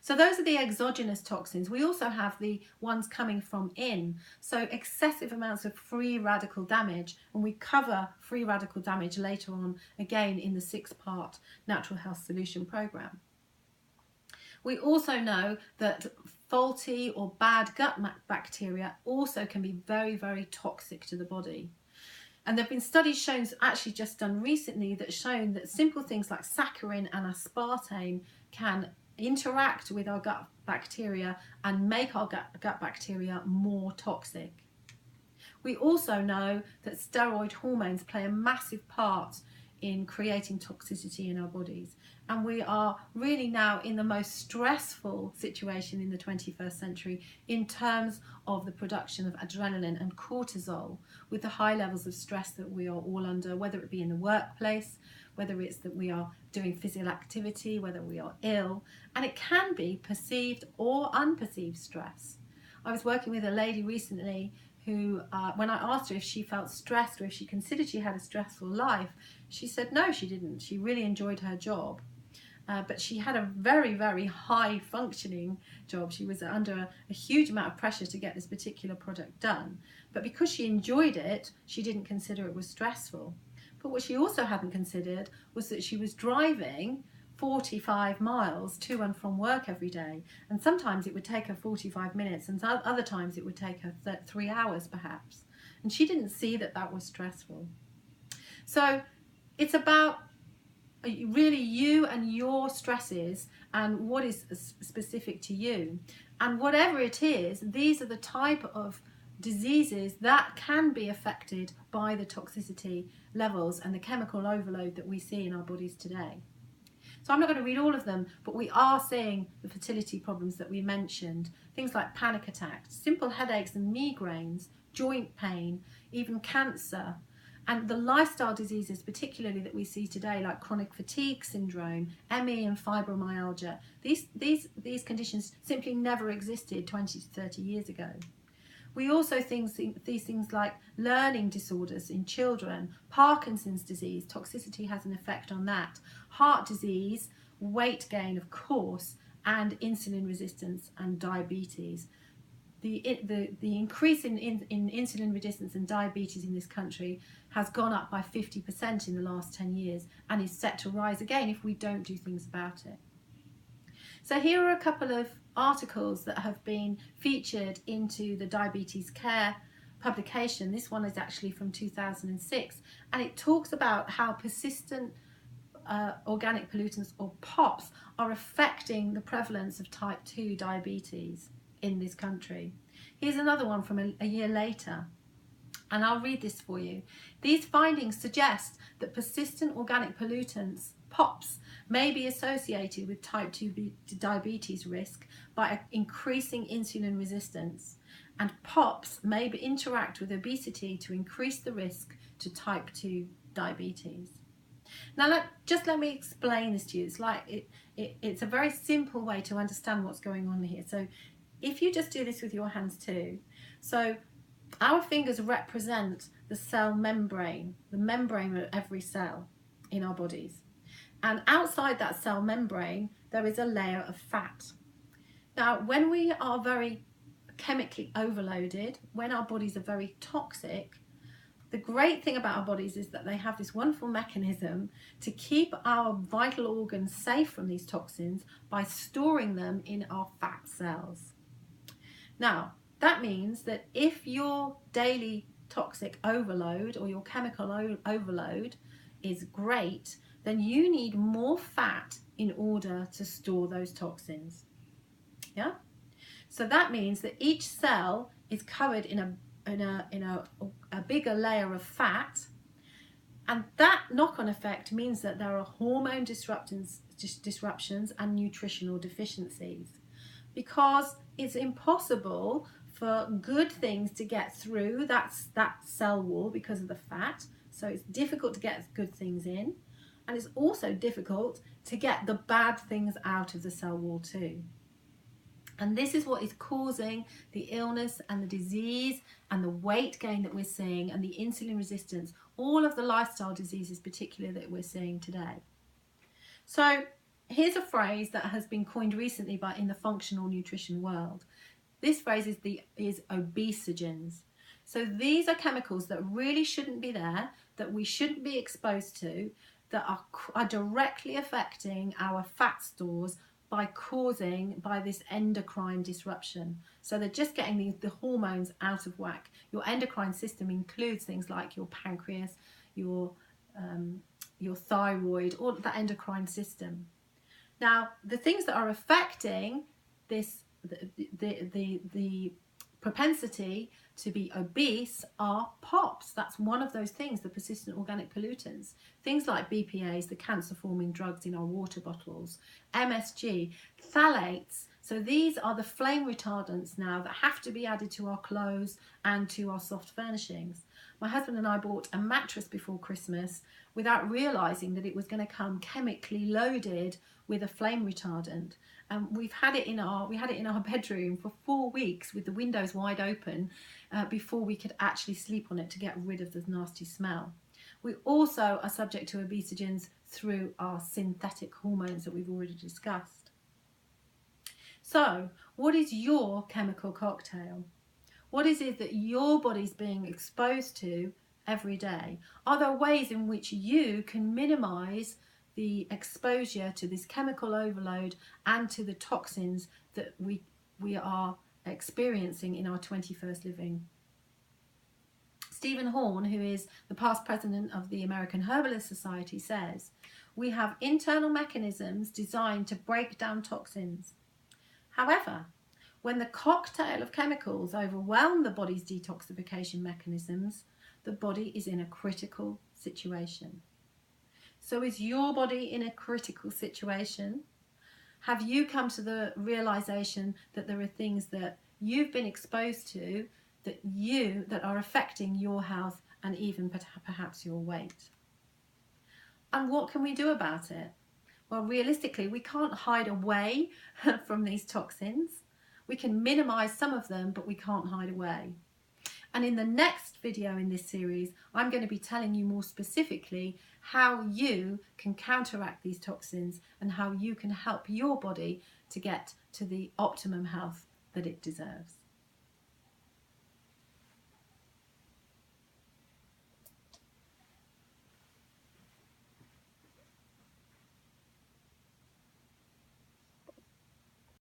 So those are the exogenous toxins. We also have the ones coming from in. So excessive amounts of free radical damage, and we cover free radical damage later on again in the 6-part Natural Health Solution program. We also know that faulty or bad gut bacteria also can be very, very toxic to the body. And there have been studies shown, actually just done recently, that shown that simple things like saccharin and aspartame can interact with our gut bacteria and make our gut bacteria more toxic. We also know that steroid hormones play a massive part in creating toxicity in our bodies. And we are really now in the most stressful situation in the 21st century in terms of the production of adrenaline and cortisol, with the high levels of stress that we are all under, whether it be in the workplace, whether it's that we are doing physical activity, whether we are ill, and it can be perceived or unperceived stress. I was working with a lady recently who, when I asked her if she felt stressed or if she considered she had a stressful life, she said no, she didn't. She really enjoyed her job. But she had a very, very high functioning job. She was under a huge amount of pressure to get this particular product done. But because she enjoyed it, she didn't consider it was stressful. But what she also hadn't considered was that she was driving 45 miles to and from work every day. And sometimes it would take her 45 minutes and other times it would take her 3 hours perhaps. And she didn't see that that was stressful. So it's about really you and your stresses and what is specific to you. And whatever it is, these are the type of diseases that can be affected by the toxicity levels and the chemical overload that we see in our bodies today. So I'm not going to read all of them, but we are seeing the fertility problems that we mentioned, things like panic attacks, simple headaches and migraines, joint pain, even cancer, and the lifestyle diseases particularly that we see today, like chronic fatigue syndrome, ME and fibromyalgia. These conditions simply never existed 20 to 30 years ago. We also see these things like learning disorders in children, Parkinson's disease, toxicity has an effect on that, heart disease, weight gain of course, and insulin resistance and diabetes. The increase in insulin resistance and diabetes in this country has gone up by 50% in the last 10 years and is set to rise again if we don't do things about it. So here are a couple of articles that have been featured into the Diabetes Care publication. This one is actually from 2006, and it talks about how persistent organic pollutants, or POPs, are affecting the prevalence of type 2 diabetes in this country. Here's another one from a year later, and I'll read this for you. These findings suggest that persistent organic pollutants, POPs, may be associated with type 2 diabetes risk by increasing insulin resistance, and POPs may interact with obesity to increase the risk to type 2 diabetes. Now let me explain this to you. It's a very simple way to understand what's going on here. So if you just do this with your hands too. So our fingers represent the cell membrane, the membrane of every cell in our bodies. And outside that cell membrane, there is a layer of fat. Now, when we are very chemically overloaded, when our bodies are very toxic, the great thing about our bodies is that they have this wonderful mechanism to keep our vital organs safe from these toxins by storing them in our fat cells. Now, that means that if your daily toxic overload or your chemical overload is great, then you need more fat in order to store those toxins. Yeah? So that means that each cell is covered in a bigger layer of fat, and that knock-on effect means that there are hormone disruptions and nutritional deficiencies, because it's impossible for good things to get through that cell wall because of the fat. So it's difficult to get good things in, and it's also difficult to get the bad things out of the cell wall too. And this is what is causing the illness and the disease and the weight gain that we're seeing, and the insulin resistance, all of the lifestyle diseases particularly that we're seeing today. So Here's a phrase that has been coined recently in the functional nutrition world. This phrase is obesogens. So these are chemicals that really shouldn't be there, that we shouldn't be exposed to, that are directly affecting our fat stores by this endocrine disruption. So they're just getting the hormones out of whack. Your endocrine system includes things like your pancreas, your thyroid, all that endocrine system. Now, the things that are affecting this, the propensity to be obese are POPs. That's one of those things, the persistent organic pollutants. Things like BPAs, the cancer-forming drugs in our water bottles, MSG, phthalates. So these are the flame retardants now that have to be added to our clothes and to our soft furnishings. My husband and I bought a mattress before Christmas without realising that it was going to come chemically loaded with a flame retardant. We had it in our bedroom for 4 weeks with the windows wide open before we could actually sleep on it to get rid of the nasty smell. We also are subject to obesogens through our synthetic hormones that we've already discussed. So, what is your chemical cocktail? What is it that your body's being exposed to every day? Are there ways in which you can minimize the exposure to this chemical overload and to the toxins that we are experiencing in our 21st living? Stephen Horn, who is the past president of the American Herbalist Society, says, "We have internal mechanisms designed to break down toxins. However, when the cocktail of chemicals overwhelm the body's detoxification mechanisms, the body is in a critical situation." So is your body in a critical situation? Have you come to the realization that there are things that you've been exposed to that are affecting your health and even perhaps your weight? And what can we do about it? Well, realistically, we can't hide away from these toxins. We can minimize some of them, but we can't hide away. And in the next video in this series, I'm going to be telling you more specifically how you can counteract these toxins and how you can help your body to get to the optimum health that it deserves.